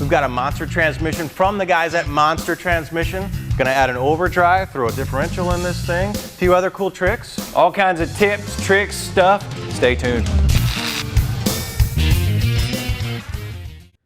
We've got a Monster transmission from the guys at Monster Transmission. Gonna add an overdrive, throw a differential in this thing. A few other cool tricks. All kinds of tips, tricks, stuff. Stay tuned.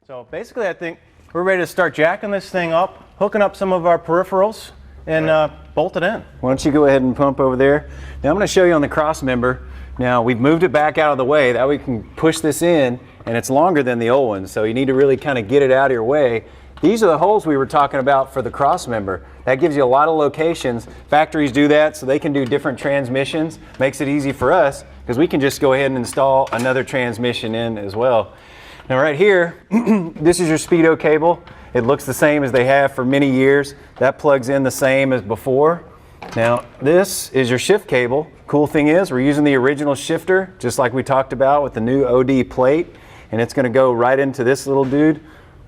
So basically I think we're ready to start jacking this thing up, hooking up some of our peripherals, and bolt it in. Why don't you go ahead and pump over there. Now I'm going to show you on the cross member. Now we've moved it back out of the way, that way we can push this in, and it's longer than the old one, so you need to really kind of get it out of your way. These are the holes we were talking about for the cross member. That gives you a lot of locations. Factories do that so they can do different transmissions. Makes it easy for us because we can just go ahead and install another transmission in as well. Now right here, this is your Speedo cable. It looks the same as they have for many years. That plugs in the same as before. Now this is your shift cable. Cool thing is we're using the original shifter, just like we talked about with the new OD plate. And it's gonna go right into this little dude.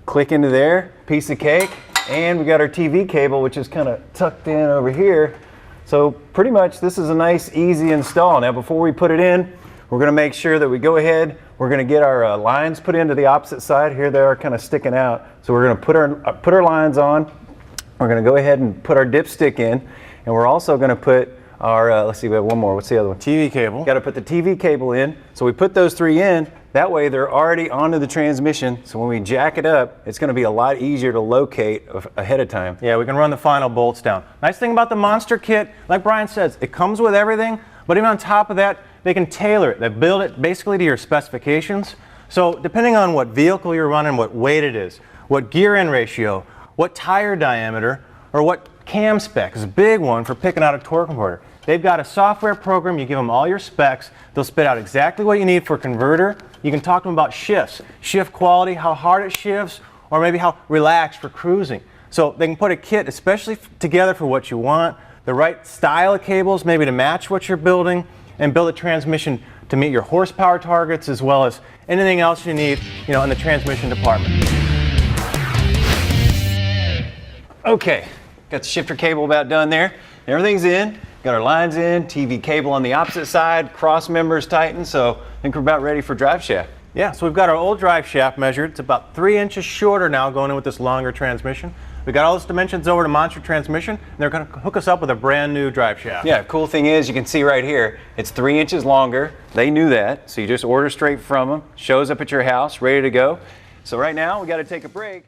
Click into there, piece of cake. And we got our TV cable, which is kind of tucked in over here. So pretty much this is a nice, easy install. Now before we put it in, we're gonna make sure that we go ahead, we're gonna get our lines put into the opposite side. Here they are kind of sticking out. So we're gonna put our lines on. We're gonna go ahead and put our dipstick in. And we're also gonna put our, let's see, we have one more. What's the other one? TV cable. Gotta put the TV cable in. So we put those three in. That way they're already onto the transmission. So when we jack it up, it's gonna be a lot easier to locate ahead of time. Yeah, we can run the final bolts down. Nice thing about the Monster kit, like Brian says, it comes with everything, but even on top of that, they can tailor it. They build it basically to your specifications. So depending on what vehicle you're running, what weight it is, what gear in ratio, what tire diameter, or what cam spec is a big one for picking out a torque converter. They've got a software program, you give them all your specs, they'll spit out exactly what you need for a converter. You can talk to them about shifts, shift quality, how hard it shifts, or maybe how relaxed for cruising. So they can put a kit especially together for what you want, the right style of cables maybe to match what you're building, and build a transmission to meet your horsepower targets as well as anything else you need, in the transmission department. Okay, got the shifter cable about done there. Everything's in, got our lines in, TV cable on the opposite side, cross members tightened, so I think we're about ready for drive shaft. Yeah, so we've got our old drive shaft measured. It's about 3 inches shorter now going in with this longer transmission. We got all those dimensions over to Monster Transmission, and they're going to hook us up with a brand new drive shaft. Yeah, cool thing is you can see right here, it's 3 inches longer. They knew that, so you just order straight from them. Shows up at your house, ready to go. So right now we got to take a break.